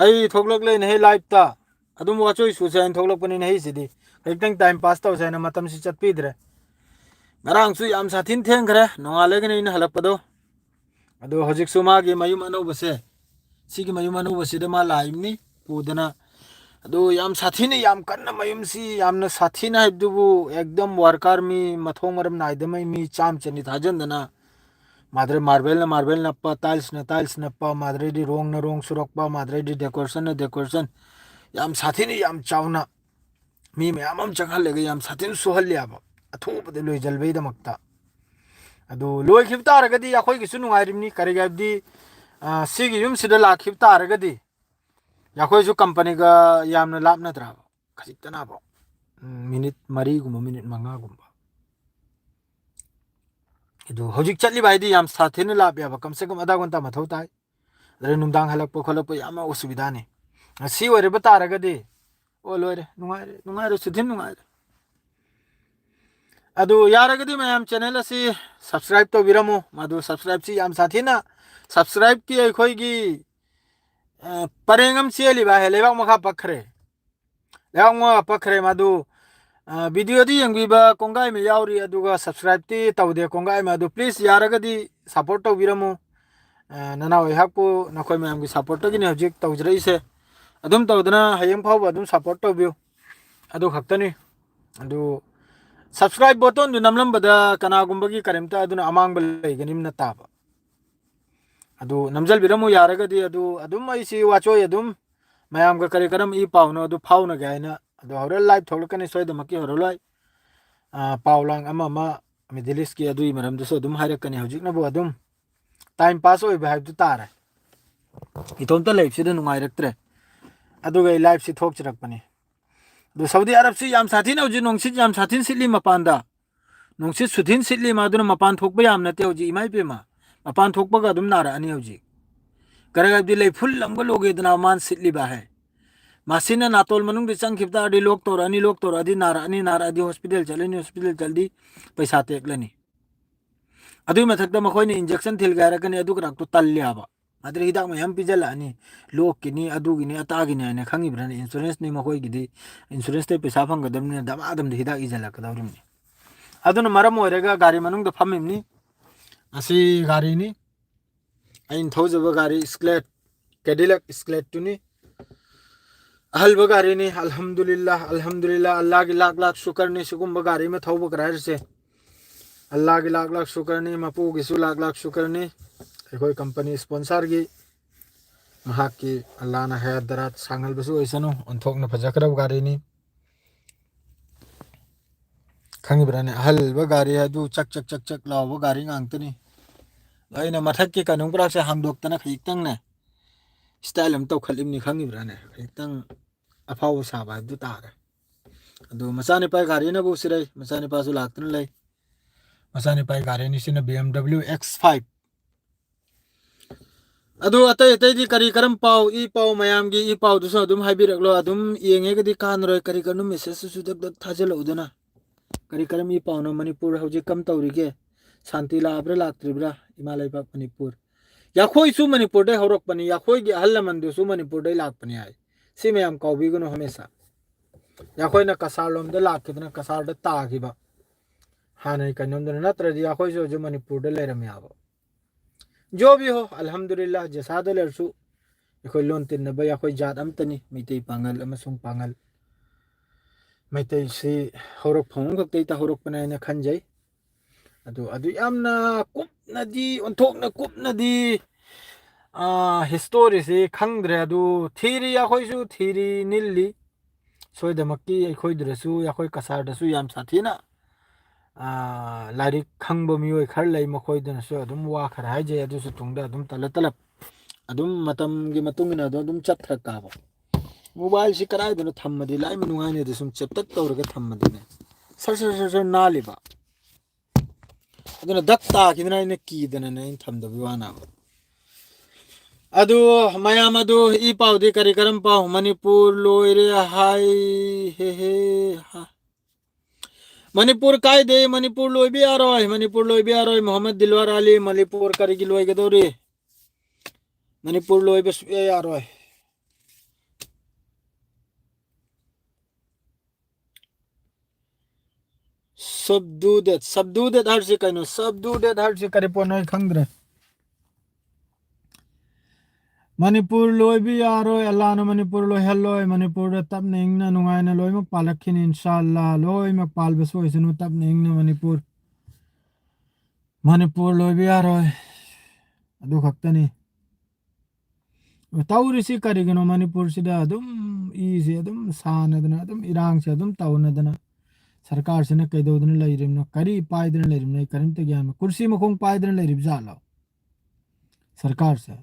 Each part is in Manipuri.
ai thoklok le nei live ta adum wachoi su sen thoklok pani nei sidi ekdang time pass taw sen matam si chat pidre ngarang su yam sathin theng khare nongale gni in halap pado ado hojik suma gi mayum anu base sigi mayum anu base de ma live ni pudana ado yam sathine yam kanna mayum si yamna sathina ibdubu ekdam worker mi mathong maram naidamai mi cham chani thajandana madre marble na pa tiles na pa madre di rong surok pa madre di decoration na decoration yam sathini yam chawna mi me amam changhal le yam sathin suhal ya ba athu de loi jalbei da makta adu loi khip tar ga di akhoi gi sunu ngai rimni kare ga di sigi yum sida la khip tar ga di ya khoi su company ga yam na lap na tra khasik tana ba minute mari gum minute manga gum idu hojik chatli bai di yam sathini lap ya ba kam se kam adha gonta mathau tai dare numdang halak po kholak po yam osubida ni si ore ba tar ga di o loire nungai ro sudhin nungai adu yaragadi mayam channel asi subscribe to biramo madu subscribe si yam sathina subscribe ki khoi gi parengam cheli ba hele bak makha pakhre lewang ma pakhre madu video di yang ba kongai me yauri aduga subscribe ti tawde kongai ma adu please yaragadi support to biramo nana oi hakpo nakhoi mayam gi support to gi ne hojik tawjrei se adum tawdana hayeng phau adum support to biu adu khaktani adu subscribe button du namlam bada kana gumbagi karimta aduna amang bal ganim na taba adu namjal biramu yaraga di adum ai si wacho adum mayam ga kare karam i pawno adu phawna gaina adu hore live tholkani soida maki hore lai pawlang ama midilis ki adu maram du so adum hairakani hojik na bu adum time pass oi ba du tare itomta live si nu ngai raktre adu ga live si thok chirak pani do Saudi Arab si yam sathin auji nongsit yam sathin sitli mapanda nongsit suthin sitli maduna mapan thokba yam na te auji imai pe ma mapan thokba ga dum nara ani auji karaga di lei full lamga loge dana man sitli ba hai masina natol manung de chang khipta adi lok tor adi nara adi hospital jaldi paisa teklani adu mathak da makhoi ni injection thil ga rakani adu krak to talya ba adre hidak ma yam pijala ani lok kini adu gini ata gini ane khangi brane insurance ni makhoi gidi insurance te pesa phang gadam ni dam adam de hidak ijala kadawrim ni aduna maram oirega gari manung da phamim ni asi gari ni ain thojaba gari sklet cadillac sklet tu ni ahal ba gari ni alhamdulillah allah ki lakh shukar ni sugum ba gari ma thoba krar se allah ki lakh shukar ni mapu ki su lakh shukar ni कोई कंपनी स्पॉन्सर की महाक की अल्लाह ना है दरात सांगल बसु ऐसनो अंथोक न फजकरब गाड़ी नी खंगी ब्राने हल व गाड़ी है दु चक लाव व गाड़ी गांगतनी लाइन मथक के कानुंग प्रा से हम दोक तना खितंग ने स्टाइल हम तो खलिम नी खंगी ब्राने खितंग अफाव साबा दु तारे दु मसाने पाई गाड़ी न बुसरे मसाने पासु लागतन ले मसाने पाई गाड़ी नी सिन BMW X5 adu atai di kari karam pau i pau mayam gi i pau du so dum haibirak lo adum yenge ga di kan roi kari kanu message su dak thajelo udana kari karam i pau no manipur hauji kam tawri ge shanti la abra laktribra himalay pak manipur ya khoi su manipur dai horok pani ya khoi gi hallaman du su manipur dai lak pani ai si mayam kaubi guno hamesha ya khoi na kasar lom da lak kidna kasar da ta gi ba hanai kanom da na tra ya khoi so ju manipur da leram ya ba जो भी हो अल्हम्दुलिल्लाह जसा दो लरसु कोई लोन तिन नबा या कोई जात अमतनी मैतै पांगल अमसुंग पांगल मैतै से हरक फंग खक्तै ता हरक पनायना खनजै अदु यामना कुपनदी ओंथोकना कुपनदी हिस्टोरी से खंगद्रे अदु थीरी या खोइसु थीरी निल्ली सोयदमक्की अखोय द्रसु या खोय कसार दसु याम साथीना लाइक खंब मियोय खर लई मखोय दनसु अदुम वा खर हाइजे अदुसु तुंगदा अदुम तलतलप अदुम मतम गी मतुंगिना अदुम चथर काबो मोबाइल से कराय दन थम्मदि लाई मनुगाने दसुम चेप्तक तौरगा थम्मदि ने सर नालिबा अदुना दक्ता किदना ने कीदना ने थम्दबि वाना अदु मयाम अदु ई पाउदि करि करम पाउ मणिपुर लोइरे हाय हे हा मणिपुर काय दे मणिपुर लोइबि आरोय मोहम्मद दिलवर Ali Manipur करिगी लोइगदोरी Manipur लोइबे सुए आरोय subdued har si kaino subdued har si kare po noi khangdre Manipur loi bi aro Allah na Manipur loi hello Manipur da tab ning na nungai na loi mak palakhin inshallah loi mak pal beso isnu tab ning na Manipur loi bi aro adu khaktani tauri si karigino Manipur sida adum easy adum sanadana adum irang se adum taunadana सरकार से न कह दो दिन लई रिम न करी पाई दिन लई रिम नहीं करिम ते ज्ञान कुर्सी में खोंग पाई दिन लई रिम जाला सरकार से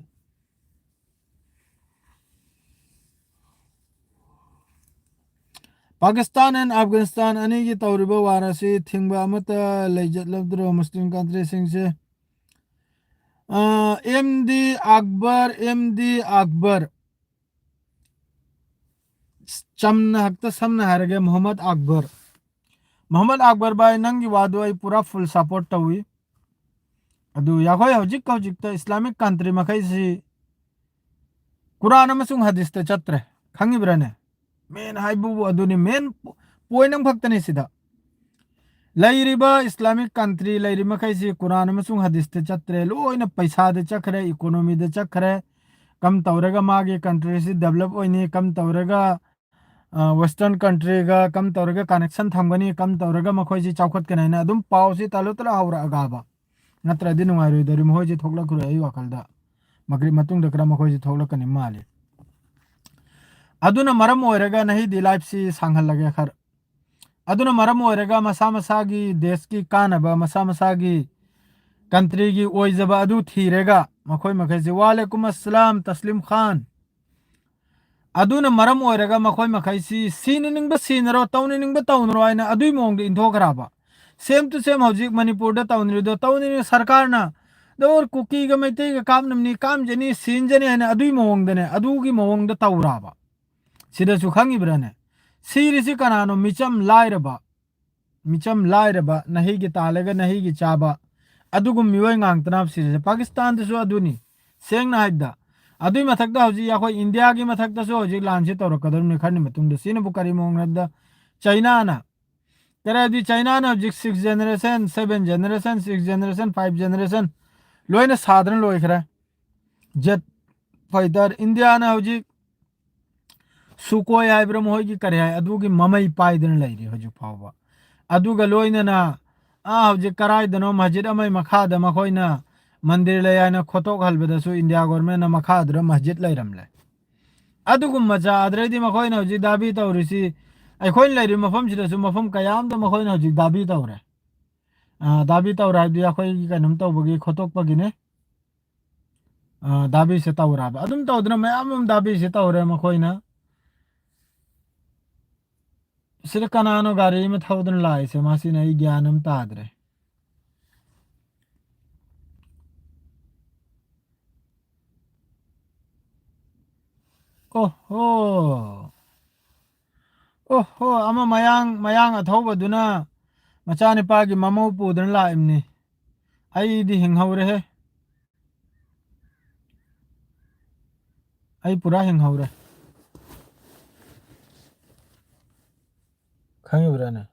पाकिस्तान एंड अफगानिस्तान अने की तौरिबा वारासी थिंगबा अमत लेजत लबद्रो मुस्लिम कंट्री सिंग से एमडी अकबर चमना हक्ता समना हरगे मोहम्मद अकबर बाय नंगी वादो आई पूरा फुल सपोर्ट तवी अदु याखोय हौजिक त इस्लामिक कंट्री मखै सि कुरान अमसुंग हदीस ते चत्रे खंगिब्रने मेन हाइबु अदुनि मेन पॉइंट नंग फक्तनि सिदा लैरिबा इस्लामिक कंट्री लैरि मखै सि कुरान अमसुंग हदीस ते चत्रे लोइना पैसा दे चखरे इकोनॉमी दे चखरे कम तौरगा मागे कंट्री सि डेवलप ओइनी कम तौरगा वेस्टर्न कंट्री का कम तौरगा कनेक्शन थंगनी कम तौरगा मखोजी चाखत कनाइना अदुम पावसी तालो तला हावरा अगाबा नत्रदि नुंगाइरोय दरि मखोजी थोकला खुरै अइ वाखलदा मगरि मतुंग दकरा मखोजी थोकला कनि माले अदुना मरम ओइरगा नहीं दि लाइफ सी सांगहल लगे खर अदुना मरम ओइरगा मसा मसागी देश की कानबा मसा मसागी कंट्री की ओइजबा अदु थीरेगा मखोय मखैजी वालेकुम अस्सलाम तस्लीम खान अदुना मरम ओइरगा मखोय मखैसी सीनिंग ब सीनरो तौनिंग ब तौनरो आइना अदुई मोंग इंथोखराबा सेम टू सेम हौजिक मणिपुर दा तौनिरो सरकार ना दौर कुकी ग मैते ग काम नमनी काम जनी सीन जनी है अदुई मोंग दने अदुगी मोंग द तौराबा सिदा सु खंगिब्रने सीरिसी कनानो मिचम लाइरबा नहीं गी तालेगा नहीं गी चाबा अदुगुम मिवय ngang सिरे पाकिस्तान दसु अदुनी सेंगना हाइदा अदुई मथकदा हौजी याखोय इंडिया की मथकदा सो हौजी लांसे तौरकदर ने खरनि मतुंग सिन बुकारी मोंगदा चाइना ना तेरा दी चाइना ना हौजी 6 जनरेशन 7 जनरेशन 6 जनरेशन 5 जनरेशन लोइना साधारण लोइखरा जेट फाइटर इंडिया ना हौजी सुकोय हाइब्रम होगी करे है अदुगी ममई पाइदन लैरि हजु फावबा अदुगा लोइना ना हौजी कराइदनो मस्जिद अमै मखादा मखोइना मंदिर लैना खोतोक हलबदसु इंडिया गवर्नमेंट ना मखादर मस्जिद लैरमले अदुगुम मजा अद्रैदि मखोइना हौजी दाबी तौरिसि अखोइन लैरि मफम सिदसु मफम कयाम द मखोइना हौजी दाबी तौरे दाबी तौरा हाइदि अखोइ कनम तौबगी खोतोक पगिने दाबी से तौराबा अदुम तौदना मयाम दाबी से तौरे मखोइना सिर कनानो गारी में थौदन लाइ से मासी नहीं ज्ञानम तादरे ओहो अमा मयांग अथौबदुना मचाने पागी ममौ पुदन लाइमनी आई दी हिंगहौरे है आई पूरा हिंगहौरे खंगिब्रने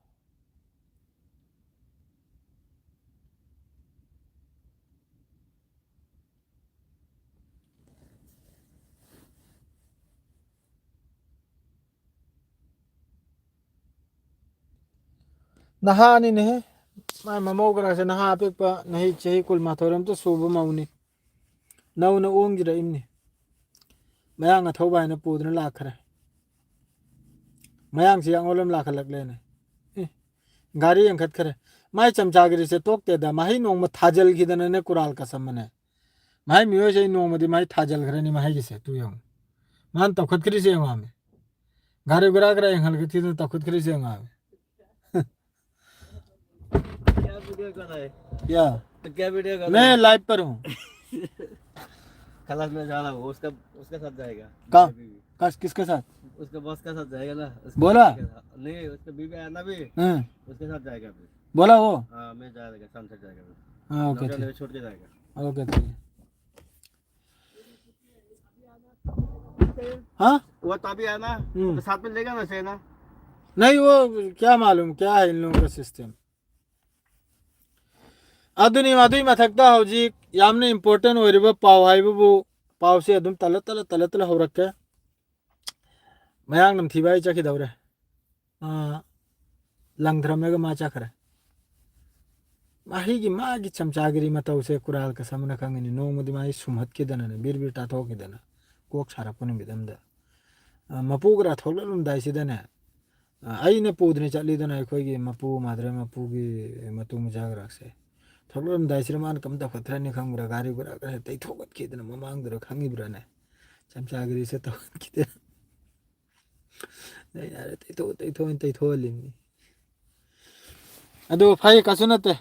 नहानी ने माय ममो करा से नहा पेपा नहीं चही कुल माथोरम तो सुब मौनी नौ न ओंग जिरा इमनी मयांग अथौबा ने पुदन लाखरे मयांग से अंगोलम लाखलक लेने गाड़ी अंखत खरे माय चमचागिरी से तोकते दा माही नोंग म थाजल खिदन ने कुराल कसम ने माही मियो से नोंग मदि माही थाजल खरे नि माही से तू यंग मान तखत खरी से यंग में गाड़ी गुरा करा यंग के थी तखत खरी से यंग क्या क्या वीडियो कर मैं लाइव पर हूँ क्लास में जाना वो उसका साथ जाएगा कहाँ किसके साथ उसके बॉस के साथ जाएगा ना बोला नहीं उसका बीबी आना भी उसके साथ जाएगा अभी बोला वो हाँ मैं जाएगा शाम से जाएगा हाँ ओके छोड़ के जाएगा ओके हाँ वो तभी आना तो साथ में लेगा ना सेना नहीं वो क्या मालूम क्या है इन लोगों का सिस्टम अदुनी मादुई मथक्ता हौजिक यामने इम्पोर्टेंट ओइरिबा पाव हाइबबु पाव से अदुम तल हौरक्के मयांग नमथिबाई चखिदौरे लंगधरमेगा मा चखरे माही मागी चमचागिरी मतौसे कुराल का समना खंगनी नोंगमदि माही सुमहतकिदना बिर बिर टाथोकिदना कोक सारपुनि बिदमदा मपुगरा थोललुम दाइसिदने अइने पुदने चलिदना अखोइगी मपु माद्रे मपुगी मतुम जागराक्से थोललुम दाइसिर मान कमता फथरनि खंगरा गारी गुरा का तैथोगतकिदना ममांगदर खंगिब्राने चमचागिरी से तौकिदे यारे तैथोलिनी अदो फाइ कसुनते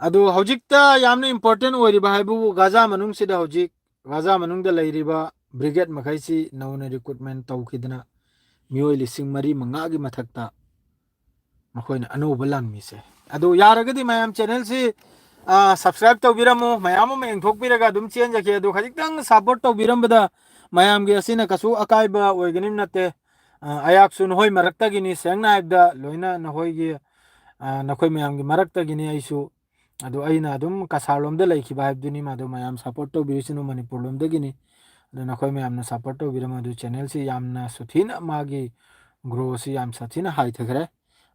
अदो हौजिकता यामने इम्पोर्टेंट ओइरिबा हाइबु गाजा मनुंगसिदा हौजिक गाजा मनुंगदा लैरिबा ब्रिगेड मखैसी नौना रिक्रूटमेंट तौखिदना मियोय लिसिंग मरी मंगागी मथक्ता मखोइना अनोबा लांगमिसे अदो यारगदि मयाम चैनल से सब्सक्राइब तौबिरमु मयाम अमा एंथोकबिरगा अदुम चेंज जखे अदो खजिक्तंग सपोर्ट तौबिरमबदा मयाम गे असिना कसु अकाइबा ओइगनिम नते अयाक्सु नहोय मरक्तगिनी सेंगना हाइबदा लोइना नहोयगी नखोय मयाम गे मरक्तगिनी आइसु अदो अइना अदुम कसारलोमदा लैखिबा हाइबदुनी मादो मयाम सपोर्ट तौबिरिसिनु मणिपुर लोमदगिनी अदो नखोय मयामना सपोर्ट तौबिरम अदु चैनल से यामना सुथिना मागी ग्रो से याम साथिना हाइथखरे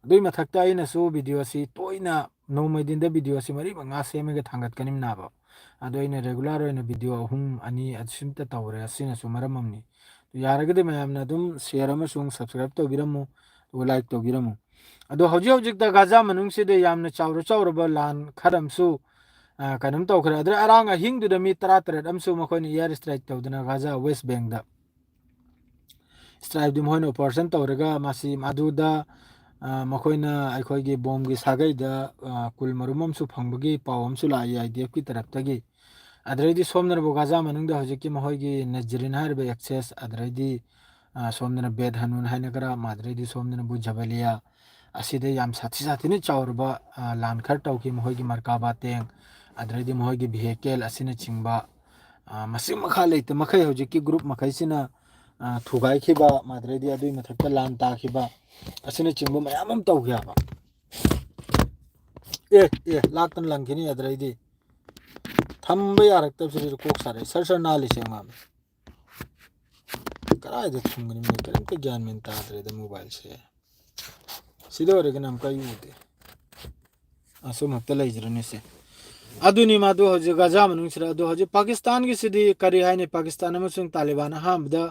अदुई मथक्ता अइनासु वीडियो से तोइना नोमैदिनदा वीडियो से मरी मंगा सेमेगा थांगतकनिम नाबा अदो अइना रेगुलर ओइना वीडियो अहुम अनि असिमता तौरे असिनासु मरममनी तो यारगदि मयामना अदुम शेयर अमसुंग सब्सक्राइब तौबिरमु तो लाइक तौबिरमु अदो हौजिक गाजा मनुंगसिदे यामना चाउरबा लान खरमसु कनम तौखरे अदर अरांग हिंगदुदा मी 13 अमसु मखोनि एयर स्ट्राइक तौदना गाजा वेस्ट बैंक दा स्ट्राइक दु मोइन ऑपरेशन तौरगा मासी मादुदा मखोइना अखोइगी बॉम्बगी सागैदा कुल मरुममसु फंगबगी पावमसु लाई आईडीएफ की तरफतगी अदरैदी सोमनरबो गाजा मनुंगदा हौजिकि मखोइगी नजरिन हारबे एक्सेस अदरैदी सोमनर बेद हनुन हाइनगरा मादरैदी सोमनर बुझबलिया असिदे याम साथी चाउरबा लानखर तौकी मखोइगी मरकाबा तेंग अदरैदी मखोइगी भेहिकल असिना चिंबा मसिम मखा लेते मखै हौजिकि ग्रुप मखैसिना थुगाइखिबा मादरैदी अदुई मथक्ता लान ताखिबा असिना चिंबा मयामम तौगियाबा ए लातन लंगिनी अदरैदी थंबे यारक्तबसिरि कोक सारे सर नाली सेंगाम करायदे थुंगनी मे करिमते ज्ञान मेन तादरेदा मोबाइल से सिदोरेगा नम कयुदे असुम हत्ता लैजरने से अदुनी मादु हजे गाजा मनुंगसिरा अदु हजे पाकिस्तान की सिदी करी हाइने पाकिस्तान अमसुंग तालिबान हामदा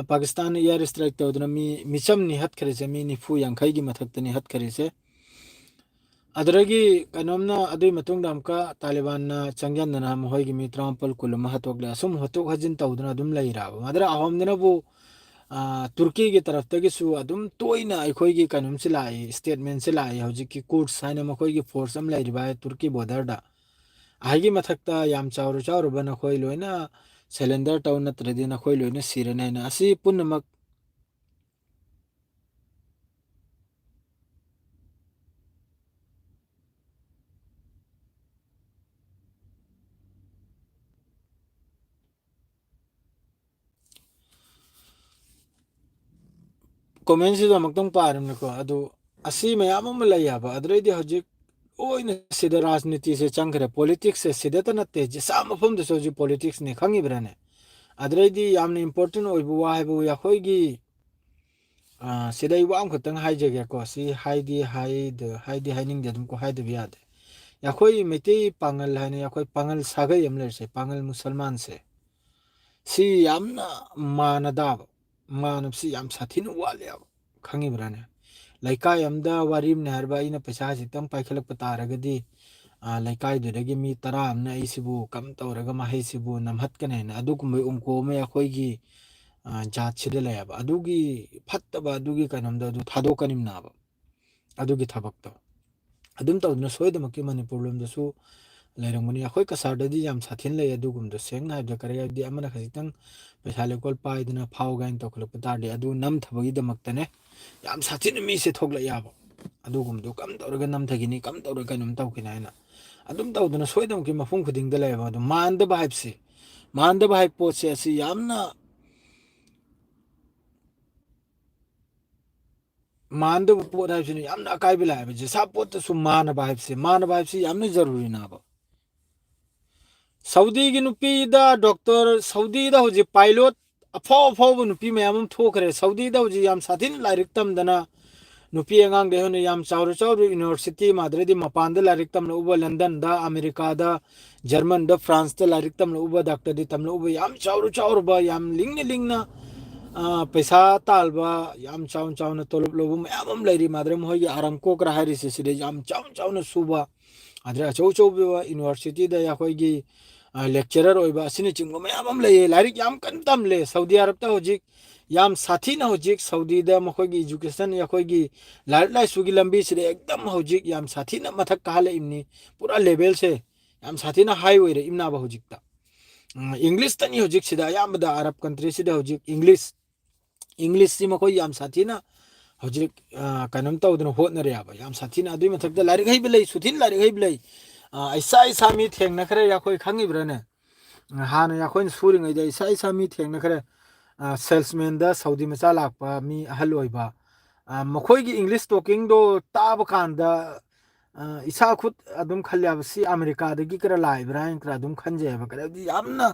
पाकिस्तान एयर स्ट्राइक तौदना मी मिचम नि हतखरेसे मी निफु यांखै की मथक्तनी हतखरेसे अदरगी कनोमना अदुई मतुंगदा हमका तालिबान ना चंग्यानना मोहैगी मी 34 कुलम हतोगले असुम हतोग हजिन तौदना अदुम लैराबा मादरा अहोमदनाबु तुर्की की तरफ तगिसु अदुम तोइना अखोइगी कनोम से लाई स्टेटमेंट से लाई हौजिकी कुर्स हाइना मखोइगी फोर्स अम लैरिबा तुर्की बॉर्डर दा आइगी मथक्ता याम चाउर बना खोइ लोइना सिलेंडर टाउ नत्रदि नखोइ लोइना सिरनाइना असि पुनमक कमेंट से मक्तंग पारमनको अदु असि मयाम अम लैयाबा अदरैदि हौजिक ओइना सिदा राजनीति से चंखरे पॉलिटिक्स से सिदा त नते जिसा मफम दसो जी पॉलिटिक्स ने खंगिब्राने अदरैदि यामने इंपोर्टेंट ओइबु वाइबु याखोइगी सिदा इवाम खतंग हाइजेगे को सि हाइदि हाइनिंग दे दुमको हाइदे बियादे याखोइ मेते पांगल हाइने याखोइ पांगल सागै अमलरसे पांगल मुसलमान से सि यामना मानदाब मानबसी याम साथिन वाले खंगिब्राने लैकाय अमदा वारिम ने हरबा इना पैसा जितंग पाइखलक पतारगदी लैकाय दुदगी मी 10 अमना इसिबु कम तौरगा माहैसिबु नमहतकने ना अदुकुमै उमको मे याखोइगी जात सिदे लैयाबा अदुगी फत्तबा अदुगी कनमदा अदु थादोकनिम नाबा अदुगी थबक्तो अदुम तौदना सोयदमकि मणिपुर लोमदसु लैरंगमनि अखोइ कसारददी याम साथिन लै अदुगुमदो सेंगना हाइबदा करैयादि अमना खजितंग पैसा लेकोल पाइदना फाव गाइन तौखलक पतारदि अदु नम थबगी दमक्तने याम साथिन मी से थोगला याबो अदुगुमदो कम तौरगा नम थगिनी कम तौरगा नम तौकिना हैना अदुम तौदना सोयदमकि मफुम खुदिंगदा लैबा अदु मानदबा हाइबसे मानदबा हाइब पोसे असि यामना मानद पोट है अकायब लाए जसा पोट मानब है मानब है जरूरी नाब सऊदी की नुपीद डॉक्टर सऊदी हूँ पायलट अफौ अफौब नुपी मैम थोखरे सऊदी हूँ साथीन लाइक तमदना नुपी आगांग देहोने याम चाउर चाउर यूनिवर्सिटी माद्रेदी मपान लाइक तमन उब लंदन दा अमेरिका दा जर्मन दा फ्रांस दा लाइक तमन उब डॉक्टर दी तमन उब याम चाउर चाउर बा याम लिंग लिंगना पैसा तालबा याम चाउन चाउन तोलब लोब मैम लेरी माद्रे मोय आराम कोकरा हारिसे सिदे याम चाउन चाउन सुबा आद्रे अचौ चौ यूनिवर्सिटी दा याखोयगी लेक्चरर होइबा असिने चिंगो मैम ले लाइक याम कन तमले सऊदी अरब ता होजिक याम साथी ना होजिक सऊदी दा मखोयगी एजुकेशन याखोयगी लाइक लाइसुगी लंबी सिदे एकदम होजिक याम साथी ना मथक काले इमनी पूरा लेवल से याम साथी ना हाई वे रे इमना बा होजिक ता इंग्लिश तनी होजिक सिदा याम दा अरब कंट्री सिदा होजिक इंग्लिश इंग्लिश सी मखोय याम साथी ना होजिक कनम तौदन होटनरे याबा याम साथी ना अदुई मथक दा लाइक है बिलै सुथिन लाइक है बिलै ऐसा ऐसा मी थेंगना खरे याखोय खांगिब्रने हाना याखोय सुरिङै दा ऐसा ऐसा मी थेंगना खरे सेल्समैन दा सऊदी मचा लाकपा मी अहल ओइबा मखोयगी इंग्लिश टॉकिंग दो ताब कांदा इसा खुद अदुम खल्याबसी अमेरिका दगी करा लाइब्रा करा अदुम खंजेबा करा यामना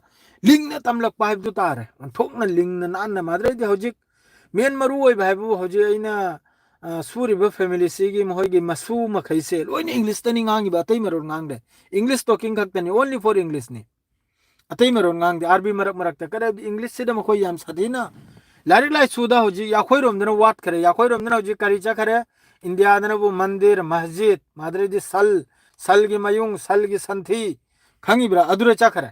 लिंगना तमलक पाइब दु तारे थोकना लिंगना नान माद्रे दि होजिक मेन मरु ओइबा हाइबु होजि अइना सुरिबा फैमिली सिगी महोयगी मसु मखैसे लोइन इंग्लिश तनी ngangi ba tai मरो ngang de इंग्लिश टॉकिंग खक्तनी ओनली फॉर इंग्लिश नि अतई मरोन ngang आरबी मरक मरक त करे इंग्लिश से मखोय याम साथीना लारिक लाइ सुदा होजी याखोय रोमदन वात करे याखोय रोमदन होजी करी चा करे इंडिया दन वो मंदिर मस्जिद माद्रे दी सल की मयुंग सल की संथी खंगी ब्रा अदुरे चा करे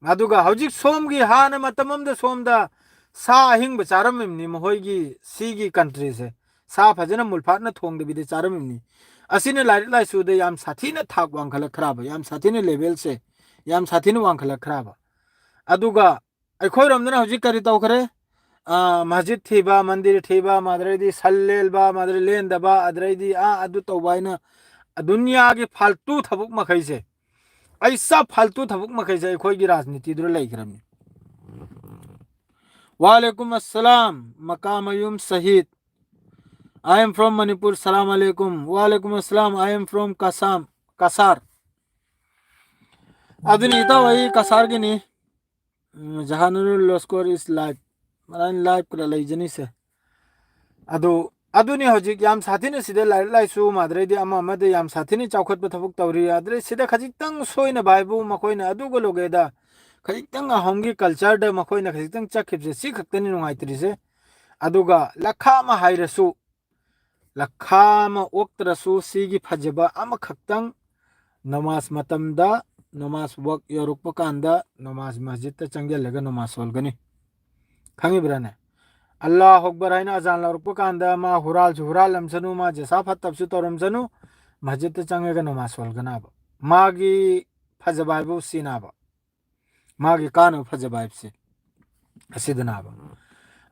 अदुगा होजिक सोम की हान मतमम द सोम दा सा हिंग बचारम इमनी महोयगी सी की कंट्री से सा फजना मुलफात न थोंग दे बिदे चारम इमनी असिने लारिक लाइ सुदे याम साथीना थाक वांखल खराब याम साथीने लेवल से याम साथीने वांखल खराब अदुगा अखोय रोमदन होजिक करी तौ करे मस्जिद थीबा मंदिर थीबा माद्रेदी सल्लेलबा माद्रे लेंदबा अद्रेदी अदु तौबाइना दुनिया के फालतू थबुक मखैसे ऐसा फालतू थबुक मखैसे अखोयगी राजनीति दुर लैखरमनी वालेकुम अस्सलाम मकामयुम शहीद आई एम फ्रॉम मणिपुर सलाम अलैकुम वालेकुम अस्सलाम आई एम फ्रॉम कसार अदुनी ता वही कसार की नी जहानुल लस्कोर इस लाइव मरान लाइव करा लैजनी से अदु अदुनी होजिक याम साथीने सिदे लाइक लाइसु माद्रेदी अमा अमदे याम साथीने चावखत थबुक तौरी आद्रे सिदे खजितंग सोइना बाइबु मखोइना अदुगो लोगेदा खजितंग होंगी कल्चर द मखोइना खजितंग चखिबसे सि खक्तनी नुंगाइत्रिसे अदुगा लखामा हाइरसु लखामा ओक्तरसु सिगी फजबा अमा खक्तंग नमाज मतमदा नमाज वक योरुक कांदा नमाज मस्जिद त चंगेलगा नमाज सोलगनी खंगिब्राने अल्लाह अकबर है अजान लौरप कांदा मा हुराल लमसनु मा जसा फतबसु तौरमसनु मस्जिद त चंगेगा नमाज सोलगनाब मागी फजबाइबु सीनाब मागी कानो फजबाइब से असिदनाब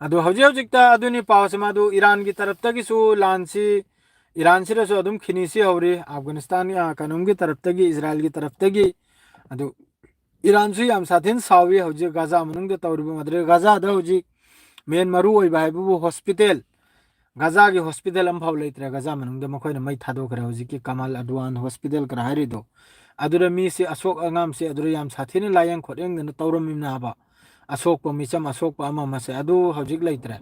अदु हौजे हौजिकता अदुनी पावसे मादु ईरान की तरफ तगिसु लानसी ईरान सिरसु अदुम खिनीसी हौरी अफगानिस्तान या कनुम की तरफ तगी इजराइल की तरफ तगी अदु ईरान सु याम साथिन सावी हौजे गाजा मनुंग दे तौरबु मद्रे गाजा दा हौजी मेन मरु ओइबा हाइबु हॉस्पिटल गाजा की हॉस्पिटल अम फाव लेत्रे गाजा मनुंग दे मखोइना मै थादो करे हौजी की कमाल अडवान हॉस्पिटल करा हारिदो अदुरा मी से अशोक अंगाम से अदुरा याम साथिन लायंग खोरेंग न तौरमिना हाबा अशोक प मिचम अशोक प अमा मसे अदु हौजिक लेत्रे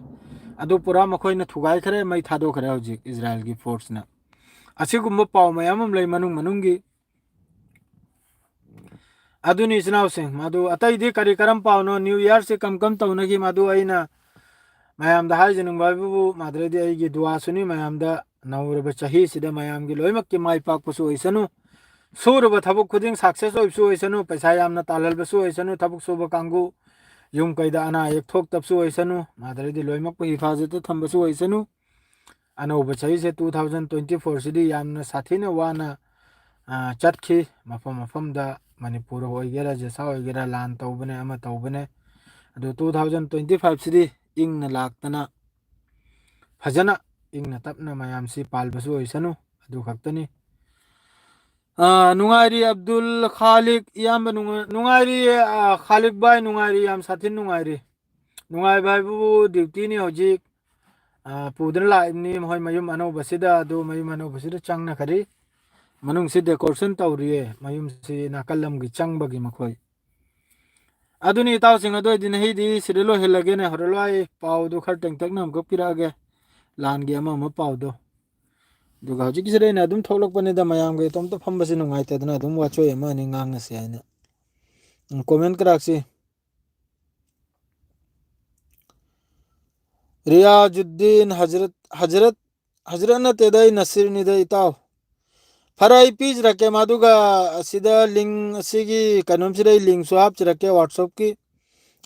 अदु पुरा मखोइना थुगाइ खरे मै थादो करे हौजिक इजराइल की फोर्स ना असिगुम्बा पाव मयामम लै मनुंगी अदुनी इचनाव सिंह मादु अतैदि करी करम पावनो न्यू ईयर से कम तौनगी मादु अइना मयाम दा हाइजनुंग बाबु माद्रेदी अइगी दुआ सुनी मयाम दा नौरब चही सिदा मयाम गी लोइमक की माइ पाक पसु ओइसनु सुरब थबुक खुदिंग सक्सेस ओइसु ओइसनु पैसा यामना तालल बसु ओइसनु थबुक सुब कांगु युम कैदा अना एक थोक तपसु ओइसनु माद्रेदी लोइमक प हिफाजत थंबसु ओइसनु अनौब चही से 2024 सिदी यामना साथीना वाना चटखी मफम मफम दा मणिपुर होइगेरा जसा होइगेरा लान तौबने अमा तौबने अदु 2025 सिदी इंगना लाक्तना फजना इंगना तपना मयाम सी पालबसु ओइसनु अदु खक्तनी नुंगाइरी अब्दुल खालिक याम नुंगाइरी खालिक बाय नुंगाइरी याम साथिन नुंगाइरी नुंगाइ बाय बु ड्यूटी नि होजिक पुदन लाइनी मोय मयुम अनौबसिदा अदु मयुम अनौबसिदा चंगना खरी मनुंग से डेकोरेशन तौरिए मयुम से नाकलम की चंगबगी मखोय अदुनी इताव सिंह अदु दिन हिदी सिरलो हेलगे ने हरलोय पाव दु खर टेंग तक नम को पिरागे लान गे अमा पाव दो दुगा हजि किसरे ने अदुम थोलक पने द मयाम गे तोम तो फम बसे नुंगाइते दना अदुम वाचो एमा नि ngang से आइना कमेंट कराक्सी रियाजुद्दीन हजरत हजरत हजरत न तेदई नसीर निदई ताव फराई पीज रखे मादुगा सिदा लिंक सिगी कनम सिदई लिंक सो आप रखे व्हाट्सएप की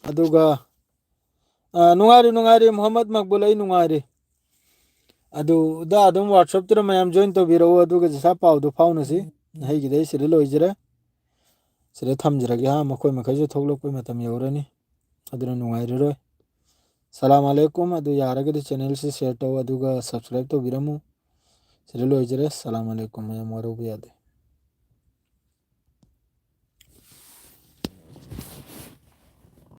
अदुगा नुंगारी नुंगारी मोहम्मद मकबूल आई नुंगारी अदु दा अदुम व्हाट्सएप तर मयाम जॉइन तो बिरो अदुगा जसा पाव दो फाउनसी है गिदई सिरे लोइजरे सिरे थमजरगे हा मखोय मखैजो थोगलोक मतम यौरनी अदुना नुंगारी रोय सलाम अलैकुम अदु यारगदि चैनल से शेयर तो अदुगा सब्सक्राइब तो बिरमु सिरे लोइजरे सलाम अलैकुम मयाम वरो बियादे